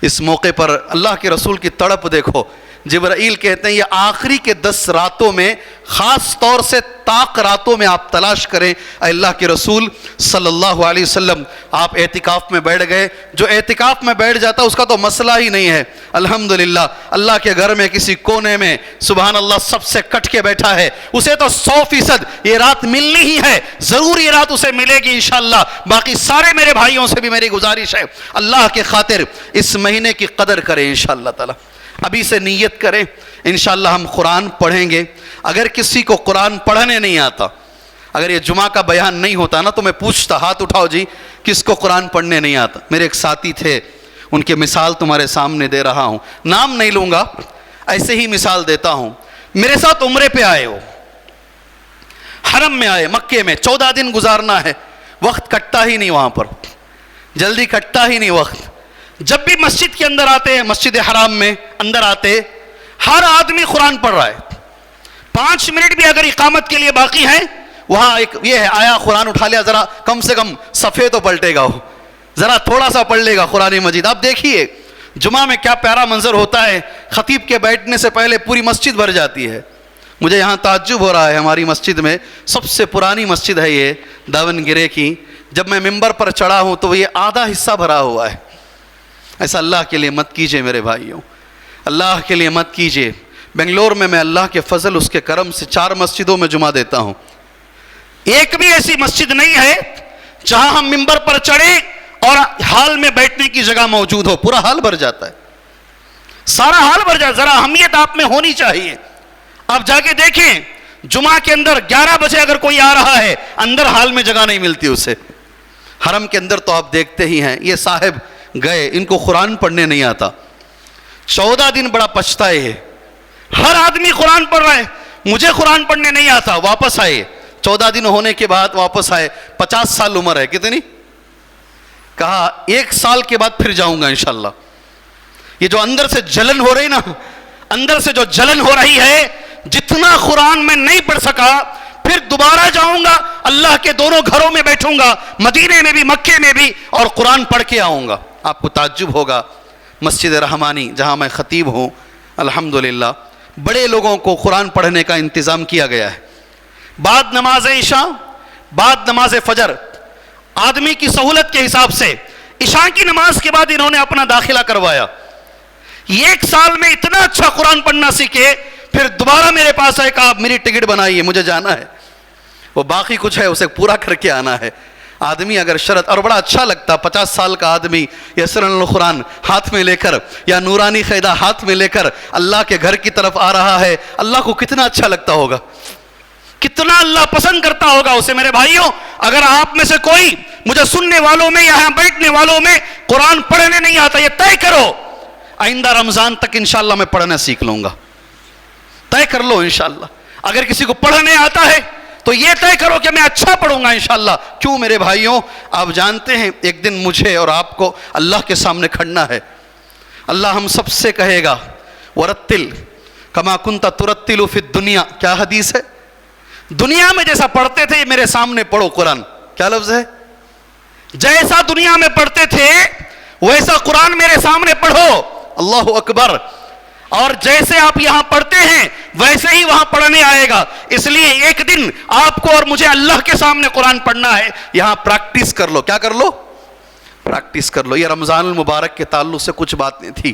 [SPEAKER 2] اس موقع پر اللہ کے رسول کی تڑپ دیکھو. جبرائیل کہتے ہیں یہ آخری کے 10 راتوں میں، خاص طور سے طاق راتوں میں آپ تلاش کریں. اے اللہ کے رسول صلی اللہ علیہ وسلم، آپ اعتکاف میں بیٹھ گئے. جو اعتکاف میں بیٹھ جاتا اس کا تو مسئلہ ہی نہیں ہے. الحمدللہ اللہ کے گھر میں کسی کونے میں سبحان اللہ سب سے کٹ کے بیٹھا ہے، اسے تو 100% یہ رات ملنی ہی ہے. ضرور یہ رات اسے ملے گی انشاءاللہ. باقی سارے میرے بھائیوں سے بھی میری گزارش ہے، اللہ کے خاطر اس مہینے کی قدر کریں انشاءاللہ تعالی. ابھی سے نیت کریں. انشاءاللہ ہم قرآن پڑھیں گے. اگر کسی کو قرآن پڑھنے نہیں آتا، اگر یہ جمعہ کا بیان نہیں ہوتا نا تو میں پوچھتا ہاتھ اٹھاؤ جی کس کو قرآن پڑھنے نہیں آتا. میرے ایک ساتھی تھے، ان کے مثال تمہارے سامنے دے رہا ہوں، نام نہیں لوں گا، ایسے ہی مثال دیتا ہوں. میرے ساتھ عمرے پہ آئے، ہو حرم میں آئے، مکے میں 14 دن گزارنا ہے. وقت کٹتا ہی نہیں وہاں پر، جلدی کٹتا ہی نہیں وقت. جب بھی مسجد کے اندر آتے ہیں، مسجد حرام میں اندر آتے، ہر آدمی قرآن پڑھ رہا ہے. 5 منٹ بھی اگر اقامت کے لیے باقی ہے، وہاں ایک یہ ہے آیا قرآن اٹھا لیا، ذرا کم سے کم صفحے تو پلٹے گا، وہ ذرا تھوڑا سا پڑھ لے گا قرآن مجید. آپ دیکھیے جمعہ میں کیا پیارا منظر ہوتا ہے. خطیب کے بیٹھنے سے پہلے پوری مسجد بھر جاتی ہے. مجھے یہاں تعجب ہو رہا ہے، ہماری مسجد میں سب سے پرانی مسجد ہے یہ داون گرے کی. جب میں ممبر پر چڑھا ہوں تو یہ آدھا حصہ بھرا ہوا ہے. ایسا اللہ کے لیے مت کیجئے میرے بھائیوں، اللہ کے لیے مت کیجئے. بنگلور میں اللہ کے فضل اس کے کرم سے 4 مسجدوں میں جمعہ دیتا ہوں. ایک بھی ایسی مسجد نہیں ہے جہاں ہم ممبر پر چڑھیں اور ہال میں بیٹھنے کی جگہ موجود ہو. پورا ہال بھر جاتا ہے، سارا ہال بھر جاتا ہے. ذرا اہمیت آپ میں ہونی چاہیے. آپ جا کے دیکھیں جمعہ کے اندر 11 بجے اگر کوئی آ رہا ہے، اندر ہال میں جگہ نہیں ملتی اسے. حرم کے اندر تو آپ دیکھتے ہی ہیں. یہ صاحب گئے، ان کو قرآن پڑھنے نہیں آتا. 14 دن بڑا پچھتائے ہے. ہر آدمی قرآن پڑھ رہا ہے، مجھے قرآن پڑھنے نہیں آتا. واپس آئے، 14 دن ہونے کے بعد واپس آئے. 50 سال عمر ہے. کتنی؟ کہا 1 سال کے بعد پھر جاؤں گا انشاءاللہ. یہ جو اندر سے جلن ہو رہی نا، اندر سے جو جلن ہو رہی ہے، جتنا قرآن میں نہیں پڑھ سکا پھر دوبارہ جاؤں گا، اللہ کے دونوں گھروں میں بیٹھوں گا، مدینے میں بھی مکے میں بھی، اور قرآن پڑھ کے آؤں گا. آپ کو تعجب ہوگا، مسجد رحمانی جہاں میں خطیب ہوں الحمدللہ بڑے لوگوں کو قرآن پڑھنے کا انتظام کیا گیا ہے. بعد نماز عشاء، بعد نماز فجر، آدمی کی سہولت کے حساب سے عشاء کی نماز کے بعد انہوں نے اپنا داخلہ کروایا. 1 سال میں اتنا اچھا قرآن پڑھنا سیکھے، پھر دوبارہ میرے پاس آئے، کہا میری ٹکٹ بنائیے، مجھے جانا ہے. وہ باقی کچھ ہے اسے پورا کر کے آنا ہے. آدمی اگر شرط، اور بڑا اچھا لگتا 50 سال کا آدمی یسرن القرآن ہاتھ میں لے کر یا نورانی قیدہ ہاتھ میں لے کر اللہ کے گھر کی طرف آ رہا ہے. اللہ کو کتنا اچھا لگتا ہوگا، کتنا اللہ پسند کرتا ہوگا اسے. میرے بھائیوں، اگر آپ میں سے کوئی مجھے سننے والوں میں، یہاں بیٹھنے والوں میں قرآن پڑھنے نہیں آتا، یہ طے کرو آئندہ رمضان تک انشاءاللہ میں پڑھنا سیکھ لوں گا. طے کر لو انشاءاللہ. اگر کسی کو پڑھنے آتا ہے تو یہ طے کرو کہ میں اچھا پڑھوں گا انشاءاللہ. کیوں میرے بھائیوں، آپ جانتے ہیں ایک دن مجھے اور آپ کو اللہ کے سامنے کھڑنا ہے. اللہ ہم سب سے کہے گا ورتل کما کنت ترتل فی الدنیا. کیا حدیث ہے؟ دنیا میں جیسا پڑھتے تھے میرے سامنے پڑھو. قرآن کیا لفظ ہے؟ جیسا دنیا میں پڑھتے تھے ویسا قرآن میرے سامنے پڑھو. اللہ اکبر. اور جیسے آپ یہاں پڑھتے ہیں ویسے ہی وہاں پڑھنے آئے گا. اس لیے ایک دن آپ کو اور مجھے اللہ کے سامنے قرآن پڑھنا ہے. یہاں پریکٹس کر لو. کیا کر لو؟ پریکٹس کر لو. یہ رمضان المبارک کے تعلق سے کچھ باتیں تھی.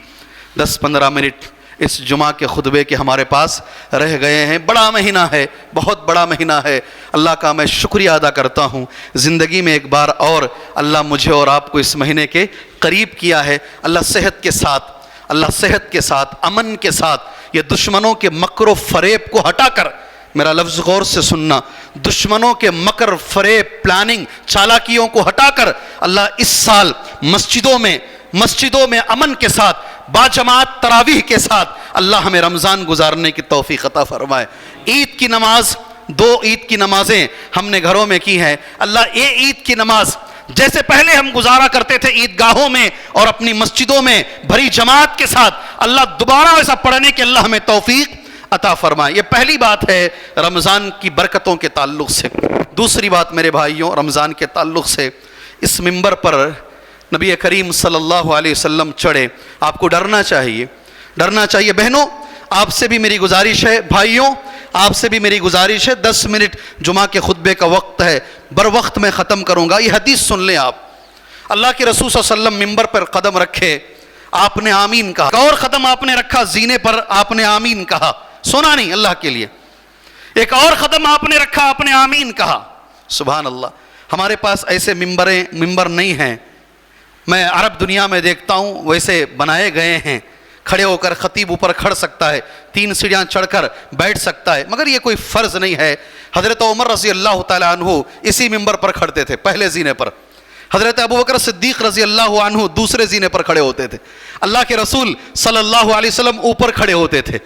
[SPEAKER 2] 10-15 منٹ اس جمعہ کے خطبے کے ہمارے پاس رہ گئے ہیں. بڑا مہینہ ہے، بہت بڑا مہینہ ہے. اللہ کا میں شکریہ ادا کرتا ہوں. زندگی میں ایک بار اور اللہ مجھے اور آپ کو اس مہینے کے قریب کیا ہے. اللہ صحت کے ساتھ، اللہ صحت کے ساتھ، امن کے ساتھ، یہ دشمنوں کے مکر و فریب کو ہٹا کر، میرا لفظ غور سے سننا، دشمنوں کے مکر فریب پلاننگ چالاکیوں کو ہٹا کر اللہ اس سال مسجدوں میں امن کے ساتھ، باجماعت تراویح کے ساتھ اللہ ہمیں رمضان گزارنے کی توفیق عطا فرمائے. عید کی نماز، 2 عید کی نمازیں ہم نے گھروں میں کی ہیں. اللہ یہ عید کی نماز جیسے پہلے ہم گزارا کرتے تھے عیدگاہوں میں اور اپنی مسجدوں میں بھری جماعت کے ساتھ، اللہ دوبارہ ایسا پڑھنے کے اللہ ہمیں توفیق عطا فرمائے. یہ پہلی بات ہے رمضان کی برکتوں کے تعلق سے. دوسری بات میرے بھائیوں، رمضان کے تعلق سے، اس منبر پر نبی کریم صلی اللہ علیہ وسلم چڑھے. آپ کو ڈرنا چاہیے، ڈرنا چاہیے. بہنوں آپ سے بھی میری گزارش ہے، بھائیوں آپ سے بھی میری گزارش ہے. 10 منٹ جمعہ کے خطبے کا وقت ہے، بر وقت میں ختم کروں گا. یہ حدیث سن لیں آپ. اللہ کے رسول صلی اللہ علیہ وسلم منبر پر قدم رکھے، آپ نے آمین کہا. ایک اور قدم آپ نے رکھا زینے پر، آپ نے آمین کہا. سنا نہیں اللہ کے لیے. ایک اور قدم آپ نے رکھا، آپ نے آمین کہا. سبحان اللہ. ہمارے پاس ایسے منبر نہیں ہیں. میں عرب دنیا میں دیکھتا ہوں ویسے بنائے گئے ہیں. کھڑے ہو کر خطیب اوپر کھڑ سکتا ہے، 3 سیڑھیاں چڑھ کر بیٹھ سکتا ہے، مگر یہ کوئی فرض نہیں ہے. حضرت عمر رضی اللہ تعالیٰ عنہ اسی منبر پر کھڑتے تھے پہلے زینے پر. حضرت ابوبکر صدیق رضی اللہ عنہ دوسرے زینے پر کھڑے ہوتے تھے. اللہ کے رسول صلی اللہ علیہ وسلم اوپر کھڑے ہوتے تھے.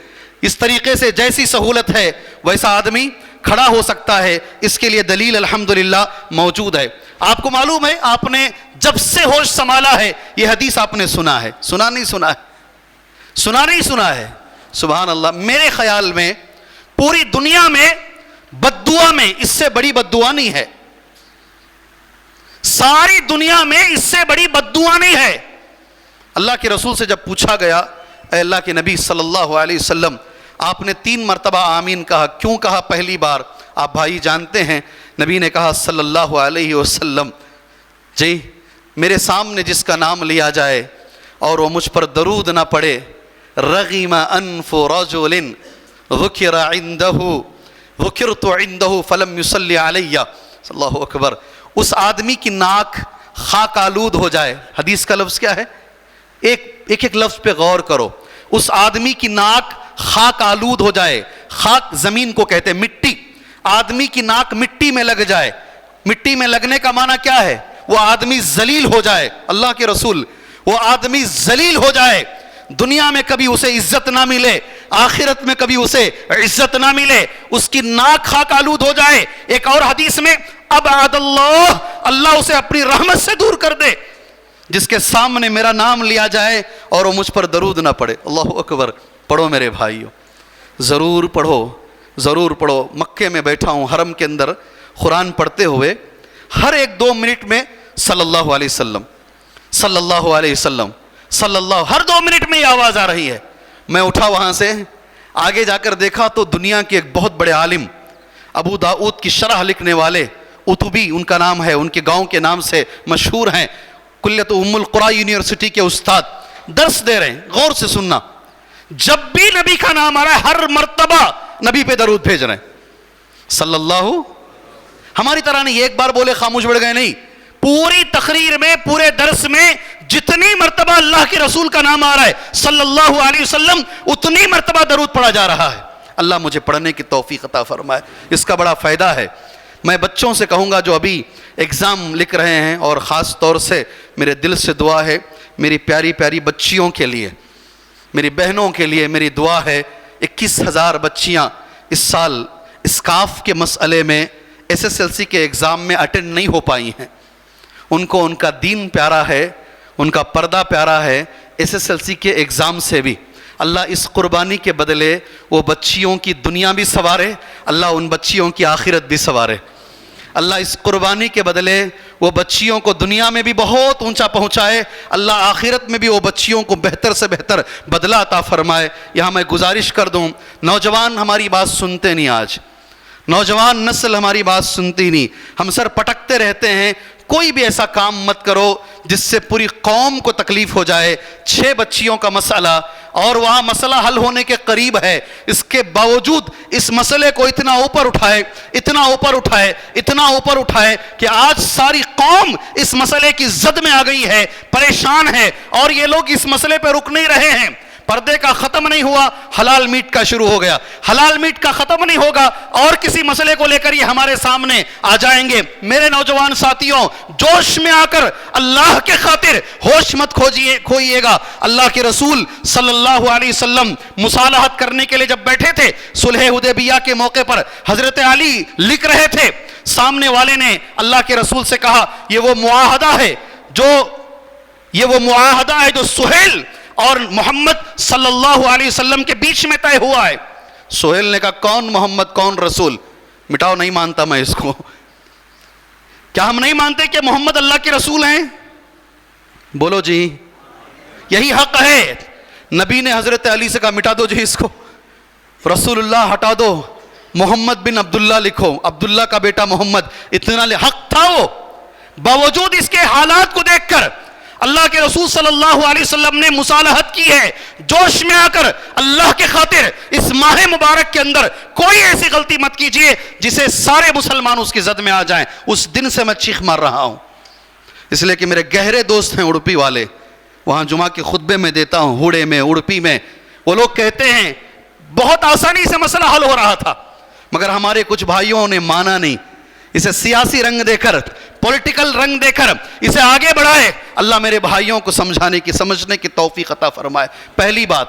[SPEAKER 2] اس طریقے سے جیسی سہولت ہے ویسا آدمی کھڑا ہو سکتا ہے. اس کے لیے دلیل الحمدللہ موجود ہے. آپ کو معلوم ہے آپ نے جب سے ہوش سنبھالا ہے یہ حدیث آپ نے سنا ہے. سنا نہیں سنا ہے؟ سنا نہیں سنا ہے. سبحان اللہ. میرے خیال میں پوری دنیا میں بددعا میں اس سے بڑی بددعا نہیں ہے. ساری دنیا میں اس سے بڑی بددعا نہیں ہے. اللہ کے رسول سے جب پوچھا گیا اے اللہ کے نبی صلی اللہ علیہ وسلم آپ نے 3 مرتبہ آمین کہا، کیوں کہا پہلی بار؟ آپ بھائی جانتے ہیں نبی نے کہا صلی اللہ علیہ وسلم جی میرے سامنے جس کا نام لیا جائے اور وہ مجھ پر درود نہ پڑھے، رغم انف رجل ذکر عنده فلم يصلي علی. اللہ اکبر. اس آدمی کی ناک خاک آلود ہو جائے. حدیث کا لفظ کیا ہے؟ ایک لفظ پہ غور کرو. اس آدمی کی ناک خاک آلود ہو جائے. خاک زمین کو کہتے ہیں، مٹی. آدمی کی ناک مٹی میں لگ جائے. مٹی میں لگنے کا معنی کیا ہے؟ وہ آدمی ذلیل ہو جائے. اللہ کے رسول، وہ آدمی ذلیل ہو جائے. دنیا میں کبھی اسے عزت نہ ملے، آخرت میں کبھی اسے عزت نہ ملے. اس کی ناک خاک آلود ہو جائے. ایک اور حدیث میں ابعد اللہ اسے اپنی رحمت سے دور کر دے جس کے سامنے میرا نام لیا جائے اور وہ مجھ پر درود نہ پڑھے. اللہ اکبر. پڑھو میرے بھائیو، ضرور پڑھو، ضرور پڑھو. مکے میں بیٹھا ہوں حرم کے اندر قرآن پڑھتے ہوئے ہر 1-2 منٹ میں صلی اللہ علیہ وسلم، صلی اللہ علیہ وسلم، صلی اللہ، ہر 2 منٹ میں یہ آواز آ رہی ہے. میں اٹھا وہاں سے، آگے جا کر دیکھا تو دنیا کے ایک بہت بڑے عالم، ابو داؤد کی شرح لکھنے والے اتبی ان کا نام ہے، ان کے گاؤں کے نام سے مشہور ہیں، کلیت ام القریٰ یونیورسٹی کے استاد درس دے رہے ہیں. غور سے سننا. جب بھی نبی کا نام آ رہا ہے ہر مرتبہ نبی پہ درود بھیج رہے ہیں صلی اللہ. ہماری طرح نہیں ایک بار بولے خاموش بیٹھ گئے، نہیں. پوری تقریر میں، پورے درس میں جتنی مرتبہ اللہ کے رسول کا نام آ رہا ہے صلی اللہ علیہ وسلم اتنی مرتبہ درود پڑھا جا رہا ہے. اللہ مجھے پڑھنے کی توفیق عطا فرمائے. اس کا بڑا فائدہ ہے. میں بچوں سے کہوں گا جو ابھی ایگزام لکھ رہے ہیں، اور خاص طور سے میرے دل سے دعا ہے میری پیاری پیاری بچیوں کے لیے، میری بہنوں کے لیے میری دعا ہے، 21,000 بچیاں اس سال اسکاف کے مسئلے میں SSLC کے ایگزام میں اٹینڈ نہیں ہو پائی ہیں. ان کو ان کا دین پیارا ہے، ان کا پردہ پیارا ہے، SSLC کے ایگزام سے بھی. اللہ اس قربانی کے بدلے وہ بچیوں کی دنیا بھی سنوارے، اللہ ان بچیوں کی آخرت بھی سنوارے. اللہ اس قربانی کے بدلے وہ بچیوں کو دنیا میں بھی بہت اونچا پہنچائے، اللہ آخرت میں بھی وہ بچیوں کو بہتر سے بہتر بدلہ عطا فرمائے. یہاں میں گزارش کر دوں، نوجوان ہماری بات سنتے نہیں، آج نوجوان نسل ہماری بات سنتی نہیں، ہم سر پٹکتے رہتے ہیں. کوئی بھی ایسا کام مت کرو جس سے پوری قوم کو تکلیف ہو جائے. 6 بچیوں کا مسئلہ، اور وہاں مسئلہ حل ہونے کے قریب ہے، اس کے باوجود اس مسئلے کو اتنا اوپر اٹھائے، اتنا اوپر اٹھائے، اتنا اوپر اٹھائے کہ آج ساری قوم اس مسئلے کی زد میں آ گئی ہے، پریشان ہے. اور یہ لوگ اس مسئلے پہ رک نہیں رہے ہیں. پردے کا ختم نہیں ہوا، حلال میٹ کا شروع ہو گیا. حلال میٹ کا ختم نہیں ہوگا اور کسی مسئلے کو لے کر یہ ہمارے سامنے آ جائیں گے. میرے نوجوان ساتھیوں، جوش میں آ کر اللہ کے خاطر ہوش مت کھوئیے گا. اللہ کے رسول صلی اللہ علیہ وسلم مصالحت کرنے کے لیے جب بیٹھے تھے صلح حدیبیہ کے موقع پر، حضرت علی لکھ رہے تھے، سامنے والے نے اللہ کے رسول سے کہا یہ وہ معاہدہ ہے جو سہیل اور محمد صلی اللہ علیہ وسلم کے بیچ میں طے ہوا ہے. سہیل نے کہا کون محمد کون رسول؟ مٹاؤ، نہیں مانتا میں اس کو. کیا ہم نہیں مانتے کہ محمد اللہ کے رسول ہیں؟ بولو جی، یہی حق ہے. نبی نے حضرت علی سے کہا مٹا دو جی اس کو، رسول اللہ ہٹا دو، محمد بن عبداللہ لکھو، عبداللہ کا بیٹا محمد. اتنا حق تھا وہ. باوجود اس کے حالات کو دیکھ کر اللہ کے رسول صلی اللہ علیہ وسلم نے مصالحت کی ہے. جوش میں آ کر اللہ کے خاطر اس ماہ مبارک کے اندر کوئی ایسی غلطی مت کیجئے جسے سارے مسلمان اس کی زد میں آ جائیں. اس دن سے میں چیخ مار رہا ہوں، اس لیے کہ میرے گہرے دوست ہیں اڑپی والے، وہاں جمعہ کے خطبے میں دیتا ہوں، ہوڑے میں، اڑپی میں. وہ لوگ کہتے ہیں بہت آسانی سے مسئلہ حل ہو رہا تھا، مگر ہمارے کچھ بھائیوں نے مانا نہیں. اسے سیاسی رنگ دے کر، پولیٹیکل رنگ دے کر اسے آگے بڑھائے. اللہ میرے بھائیوں کو سمجھانے کی، سمجھنے کی توفیق عطا فرمائے. پہلی بات،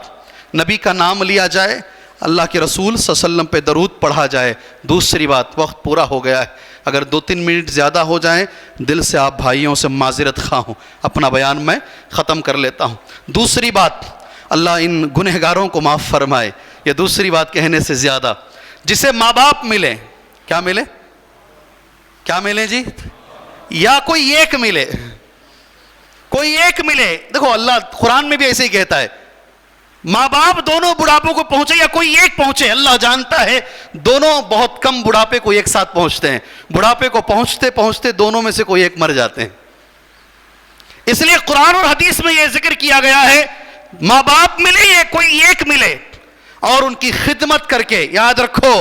[SPEAKER 2] نبی کا نام لیا جائے، اللہ کے رسول صلی اللہ علیہ وسلم پہ درود پڑھا جائے. دوسری بات، وقت پورا ہو گیا ہے، اگر 2-3 منٹ زیادہ ہو جائیں دل سے آپ بھائیوں سے معذرت خواہ ہوں، اپنا بیان میں ختم کر لیتا ہوں. دوسری بات، اللہ ان گنہگاروں کو معاف فرمائے. یہ دوسری بات کہنے سے زیادہ، جسے ماں باپ ملے، کیا ملے؟ کیا ملے جی؟ یا کوئی ایک ملے، کوئی ایک ملے. دیکھو اللہ قرآن میں بھی ایسے ہی کہتا ہے، ماں باپ دونوں بڑھاپوں کو پہنچے یا کوئی ایک پہنچے. اللہ جانتا ہے دونوں بہت کم بڑھاپے کو ایک ساتھ پہنچتے ہیں، بڑھاپے کو پہنچتے پہنچتے دونوں میں سے کوئی ایک مر جاتے ہیں. اس لیے قرآن اور حدیث میں یہ ذکر کیا گیا ہے ماں باپ ملے یا کوئی ایک ملے، اور ان کی خدمت کر کے، یاد رکھو،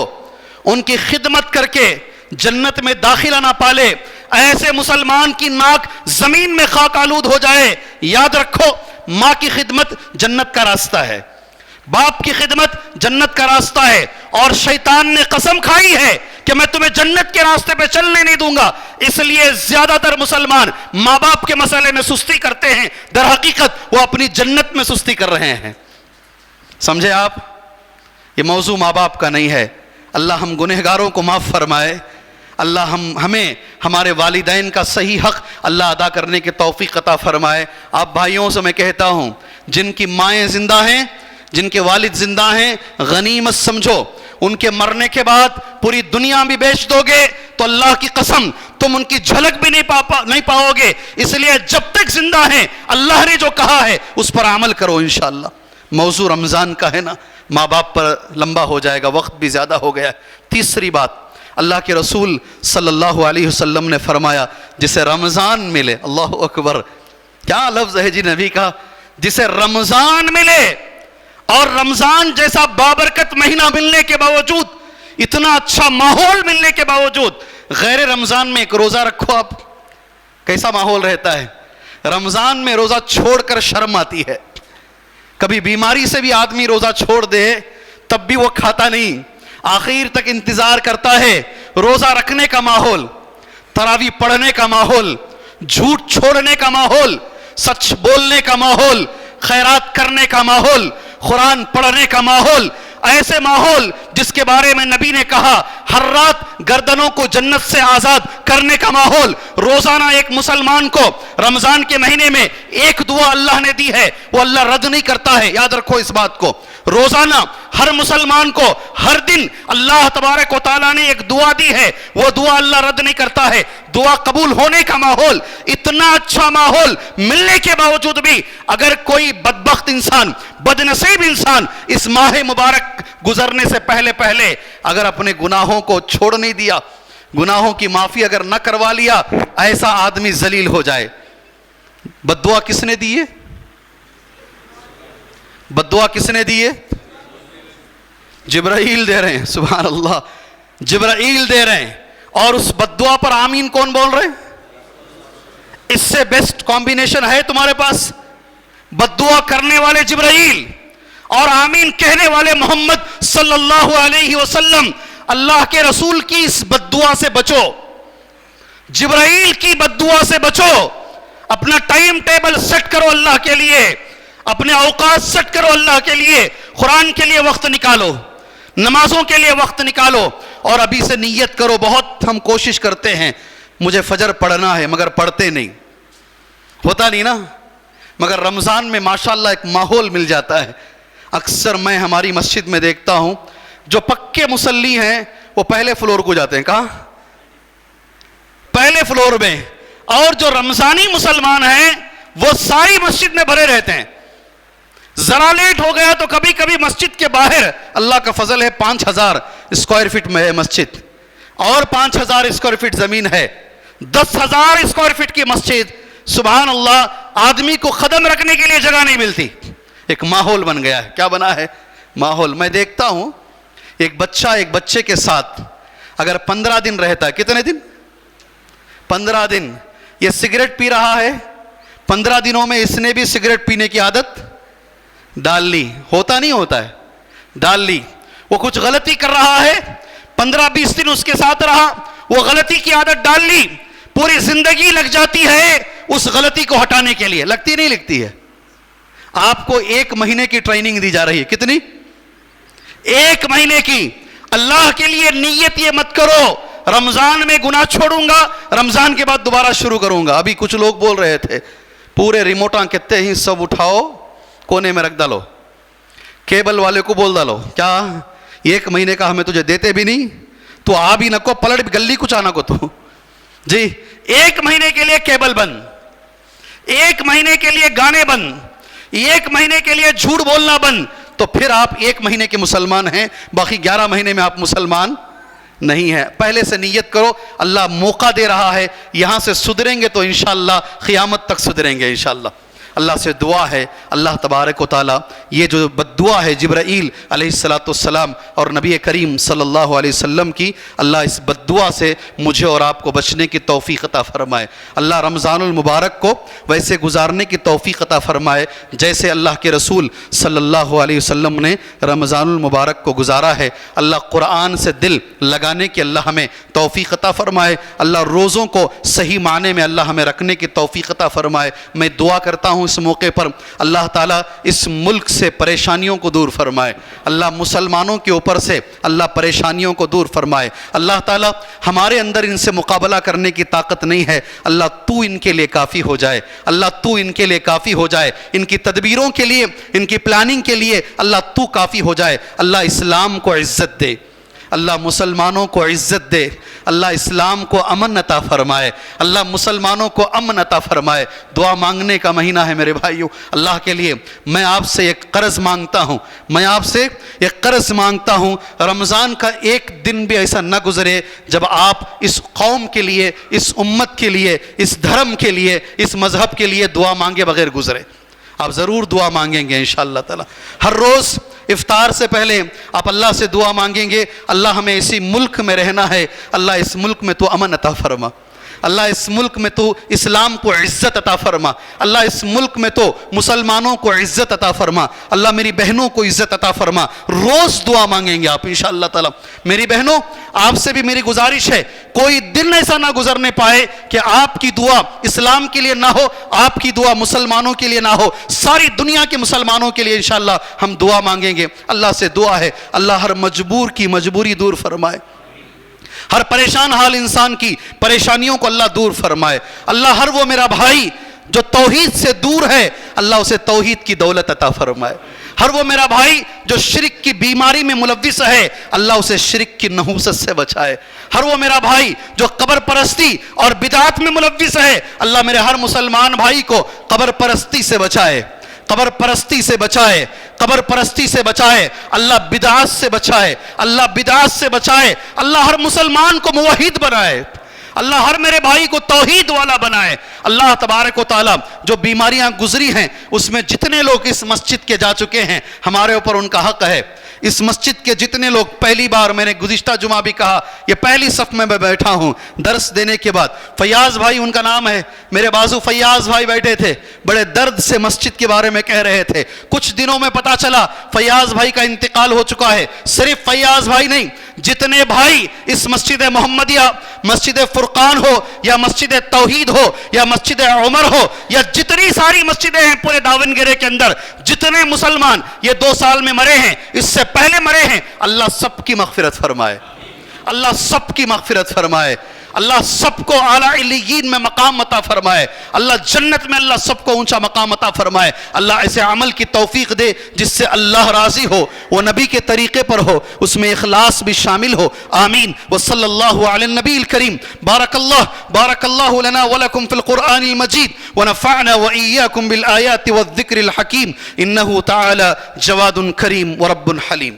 [SPEAKER 2] ان کی خدمت کر کے جنت میں داخلہ نہ پالے. ایسے مسلمان کی ناک زمین میں خاک آلود ہو جائے. یاد رکھو، ماں کی خدمت جنت کا راستہ ہے، باپ کی خدمت جنت کا راستہ ہے. اور شیطان نے قسم کھائی ہے کہ میں تمہیں جنت کے راستے پہ چلنے نہیں دوں گا. اس لیے زیادہ تر مسلمان ماں باپ کے مسئلے میں سستی کرتے ہیں، در حقیقت وہ اپنی جنت میں سستی کر رہے ہیں. سمجھے آپ؟ یہ موضوع ماں باپ کا نہیں ہے. اللہ ہم گنہگاروں کو معاف فرمائے. اللہ ہمیں ہمارے والدین کا صحیح حق اللہ ادا کرنے کی توفیق عطا فرمائے. آپ بھائیوں سے میں کہتا ہوں، جن کی مائیں زندہ ہیں، جن کے والد زندہ ہیں، غنیمت سمجھو. ان کے مرنے کے بعد پوری دنیا بھی بیچ دو گے تو اللہ کی قسم تم ان کی جھلک بھی نہیں پاؤ گے. اس لیے جب تک زندہ ہیں اللہ نے جو کہا ہے اس پر عمل کرو انشاءاللہ. موضوع رمضان کا ہے نا، ماں باپ پر لمبا ہو جائے گا، وقت بھی زیادہ ہو گیا ہے. تیسری بات، اللہ کے رسول صلی اللہ علیہ وسلم نے فرمایا جسے رمضان ملے، اللہ اکبر، کیا لفظ ہے جی نبی کا، جسے رمضان ملے، اور رمضان جیسا بابرکت مہینہ ملنے کے باوجود، اتنا اچھا ماحول ملنے کے باوجود، غیر رمضان میں ایک روزہ رکھو آپ، کیسا ماحول رہتا ہے. رمضان میں روزہ چھوڑ کر شرم آتی ہے. کبھی بیماری سے بھی آدمی روزہ چھوڑ دے تب بھی وہ کھاتا نہیں، آخر تک انتظار کرتا ہے. روزہ رکھنے کا ماحول، تراویح پڑھنے کا ماحول، جھوٹ چھوڑنے کا ماحول، سچ بولنے کا ماحول، خیرات کرنے کا ماحول، قرآن پڑھنے کا ماحول، ایسے ماحول جس کے بارے میں نبی نے کہا ہر رات گردنوں کو جنت سے آزاد کرنے کا ماحول۔ روزانہ ایک مسلمان کو رمضان کے مہینے میں ایک دعا اللہ نے دی ہے، وہ اللہ رد نہیں کرتا ہے، یاد رکھو اس بات کو۔ روزانہ ہر مسلمان کو ہر دن اللہ تبارک و تعالیٰ نے ایک دعا دی ہے، وہ دعا اللہ رد نہیں کرتا ہے۔ دعا قبول ہونے کا ماحول، اتنا اچھا ماحول ملنے کے باوجود بھی اگر کوئی بدبخت انسان، بدنصیب انسان اس ماہ مبارک گزرنے سے پہلے اگر اپنے گناہوں کو چھوڑ نہیں دیا، گناہوں کی معافی اگر نہ کروا لیا، ایسا آدمی ذلیل ہو جائے۔ بد دعا کس نے دی ہے؟ بد دعا کس نے دی ہے؟ جبرائیل دے رہے ہیں، سبحان اللہ، جبرائیل دے رہے ہیں۔ اور اس بد دعا پر آمین کون بول رہے ہیں؟ اس سے بیسٹ کمبینیشن ہے تمہارے پاس؟ بد دعا کرنے والے جبرائیل اور آمین کہنے والے محمد صلی اللہ علیہ وسلم۔ اللہ کے رسول کی اس بد دعا سے بچو، جبرائیل کی بد دعا سے بچو۔ اپنا ٹائم ٹیبل سیٹ کرو اللہ کے لیے، اپنے اوقات سیٹ کرو اللہ کے لیے، قرآن کے لیے وقت نکالو، نمازوں کے لیے وقت نکالو، اور ابھی سے نیت کرو۔ بہت ہم کوشش کرتے ہیں مجھے فجر پڑھنا ہے، مگر پڑھتے نہیں، ہوتا نہیں نا۔ مگر رمضان میں ماشاءاللہ ایک ماحول مل جاتا ہے۔ اکثر میں ہماری مسجد میں دیکھتا ہوں جو پکے مصلی ہیں وہ پہلے فلور کو جاتے ہیں، کہاں؟ پہلے فلور میں۔ اور جو رمضانی مسلمان ہیں وہ ساری مسجد میں بھرے رہتے ہیں۔ ذرا لیٹ ہو گیا تو کبھی کبھی مسجد کے باہر، اللہ کا فضل ہے 5000 اسکوائر فٹ میں ہے مسجد، اور 5000 اسکوائر فٹ زمین ہے، 10,000 اسکوائر فٹ کی مسجد، سبحان اللہ، آدمی کو قدم رکھنے کے لیے جگہ نہیں ملتی۔ ایک ماحول بن گیا ہے۔ کیا بنا ہے؟ ماحول۔ میں دیکھتا ہوں ایک بچہ ایک بچے کے ساتھ اگر 15 دن رہتا ہے، کتنے دن؟ 15 دن۔ یہ سگریٹ پی رہا ہے، 15 دنوں میں اس نے بھی سگریٹ پینے کی عادت ڈال لی، ہوتا نہیں ہوتا ہے؟ ڈال لی۔ وہ کچھ غلطی کر رہا ہے، 15-20 دن اس کے ساتھ رہا، وہ غلطی کی عادت ڈال لی، پوری زندگی لگ جاتی ہے اس غلطی کو ہٹانے کے لیے، لگتی نہیں لگتی ہے؟ آپ کو 1 مہینے کی ٹریننگ دی جا رہی ہے، کتنی؟ 1 مہینے کی۔ اللہ کے لیے نیت یہ مت کرو رمضان میں گناہ چھوڑوں گا، رمضان کے بعد دوبارہ شروع کروں گا۔ ابھی کچھ لوگ بول رہے تھے پورے ریموٹاں کہتے ہیں سب اٹھاؤ کونے میں رکھ ڈالو، کیبل والے کو بول ڈالو، کیا 1 مہینے کا ہمیں تجھے دیتے بھی نہیں، تو آ بھی نہ کو، پلٹ بھی گلی کچھ آنا کو تو جی۔ 1 مہینے کے لیے کیبل بند، 1 مہینے کے لیے گانے بند، 1 مہینے کے لیے جھوٹ بولنا بند، تو پھر آپ 1 مہینے کے مسلمان ہیں، باقی 11 مہینے میں آپ مسلمان نہیں ہے۔ پہلے سے نیت کرو، اللہ موقع دے رہا ہے، یہاں سے سدھریں گے تو انشاءاللہ قیامت تک سدھریں گے انشاءاللہ۔ اللہ سے دعا ہے اللہ تبارک و تعالی یہ جو بد دعا ہے جبرائیل علیہ السلام اور نبی کریم صلی اللہ علیہ وسلم کی، اللہ اس بد دعا سے مجھے اور آپ کو بچنے کی توفیق عطا فرمائے۔ اللہ رمضان المبارک کو ویسے گزارنے کی توفیق عطا فرمائے جیسے اللہ کے رسول صلی اللہ علیہ وسلم نے رمضان المبارک کو گزارا ہے۔ اللہ قرآن سے دل لگانے کی اللہ ہمیں توفیق عطا فرمائے۔ اللہ روزوں کو صحیح معنی میں اللہ ہمیں رکھنے کی توفیق عطا فرمائے۔ میں دعا کرتا ہوں اس موقع پر اللہ تعالیٰ اس ملک سے پریشانیوں کو دور فرمائے، اللہ مسلمانوں کے اوپر سے اللہ پریشانیوں کو دور فرمائے۔ اللہ تعالیٰ ہمارے اندر ان سے مقابلہ کرنے کی طاقت نہیں ہے، اللہ تو ان کے لیے کافی ہو جائے، اللہ تو ان کے لیے کافی ہو جائے، ان کی تدبیروں کے لیے، ان کی پلاننگ کے لیے اللہ تو کافی ہو جائے۔ اللہ اسلام کو عزت دے، اللہ مسلمانوں کو عزت دے، اللہ اسلام کو امن عطا فرمائے، اللہ مسلمانوں کو امن عطا فرمائے۔ دعا مانگنے کا مہینہ ہے میرے بھائیوں، اللہ کے لیے میں آپ سے ایک قرض مانگتا ہوں، میں آپ سے ایک قرض مانگتا ہوں، رمضان کا ایک دن بھی ایسا نہ گزرے جب آپ اس قوم کے لیے، اس امت کے لیے، اس دھرم کے لیے، اس مذہب کے لیے دعا مانگے بغیر گزرے۔ آپ ضرور دعا مانگیں گے انشاءاللہ تعالی۔ ہر روز افطار سے پہلے آپ اللہ سے دعا مانگیں گے، اللہ ہمیں اسی ملک میں رہنا ہے، اللہ اس ملک میں تو امن عطا فرما، اللہ اس ملک میں تو اسلام کو عزت عطا فرما، اللہ اس ملک میں تو مسلمانوں کو عزت عطا فرما، اللہ میری بہنوں کو عزت عطا فرما۔ روز دعا مانگیں گے آپ انشاءاللہ تعالی۔ میری بہنوں، آپ سے بھی میری گزارش ہے، کوئی دن ایسا نہ گزرنے پائے کہ آپ کی دعا اسلام کے لیے نہ ہو، آپ کی دعا مسلمانوں کے لیے نہ ہو۔ ساری دنیا کے مسلمانوں کے لیے انشاءاللہ ہم دعا مانگیں گے۔ اللہ سے دعا ہے اللہ ہر مجبور کی مجبوری دور فرمائے، ہر پریشان حال انسان کی پریشانیوں کو اللہ دور فرمائے۔ اللہ ہر وہ میرا بھائی جو توحید سے دور ہے، اللہ اسے توحید کی دولت عطا فرمائے۔ ہر وہ میرا بھائی جو شرک کی بیماری میں ملوث ہے، اللہ اسے شرک کی نحوست سے بچائے۔ ہر وہ میرا بھائی جو قبر پرستی اور بدعات میں ملوث ہے، اللہ میرے ہر مسلمان بھائی کو قبر پرستی سے بچائے، قبر پرستی سے بچائے، قبر پرستی سے بچائے، اللہ بدعات سے بچائے، اللہ بدعات سے بچائے، اللہ ہر مسلمان کو موحد بنائے، اللہ ہر میرے بھائی کو توحید والا بنائے۔ اللہ تبارک و تعالی جو بیماریاں گزری ہیں اس میں جتنے لوگ اس مسجد کے جا چکے ہیں، ہمارے اوپر ان کا حق ہے۔ اس مسجد کے جتنے لوگ پہلی بار، میں نے گزشتہ جمعہ بھی کہا، یہ پہلی صف میں بیٹھا ہوں درس دینے کے بعد، فیاض بھائی ان کا نام ہے، میرے بازو فیاض بھائی بیٹھے تھے، بڑے درد سے مسجد کے بارے میں کہہ رہے تھے۔ کچھ دنوں میں پتا چلا فیاض بھائی کا انتقال ہو چکا ہے۔ صرف فیاض بھائی نہیں، جتنے بھائی اس مسجد محمدیہ، مسجد فرقان ہو یا مسجد توحید ہو یا مسجد عمر ہو یا جتنی ساری مسجدیں ہیں پورے داونگرے کے اندر، جتنے مسلمان یہ 2 سال میں مرے ہیں، اس سے پہلے مرے ہیں، اللہ سب کی مغفرت فرمائے، اللہ سب کی مغفرت فرمائے، اللہ سب کو اعلیٰ علیین میں مقام عطا فرمائے، اللہ جنت میں اللہ سب کو اونچا مقام عطا فرمائے۔ اللہ ایسے عمل کی توفیق دے جس سے اللہ راضی ہو، وہ نبی کے طریقے پر ہو، اس میں اخلاص بھی شامل ہو، آمین۔ وصلی اللہ علی النبی الکریم۔ بارک اللہ لنا ولکم فی القرآن المجید ونفعنا وإیاکم بالآیات والذکر الحکیم، انہ تعالی جواد کریم ورب حلیم۔